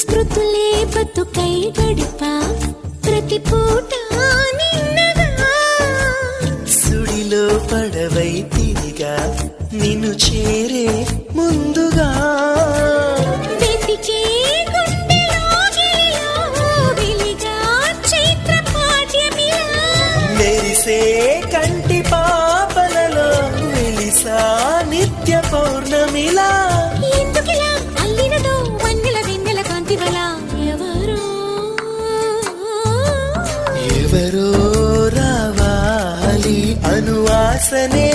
స్మృతులే బతుకై గడిపా ప్రతి పూట నిన్నగా సుడిలో పడవై తిరిగా నిన్ను చేరే ముందుగా వెతికే గుండెలో గిలిలో వెలిగా చైత్ర పాఠ్యమిలా మెరిసే కంటి పాపలలో వెలిసా నిత్య పౌర్ణమిలా ఎందుకిలా అల్లినదో వన్నెల వెన్నెల కాంతివల ఎవరో ఎవరో రావాలి అనువాసనే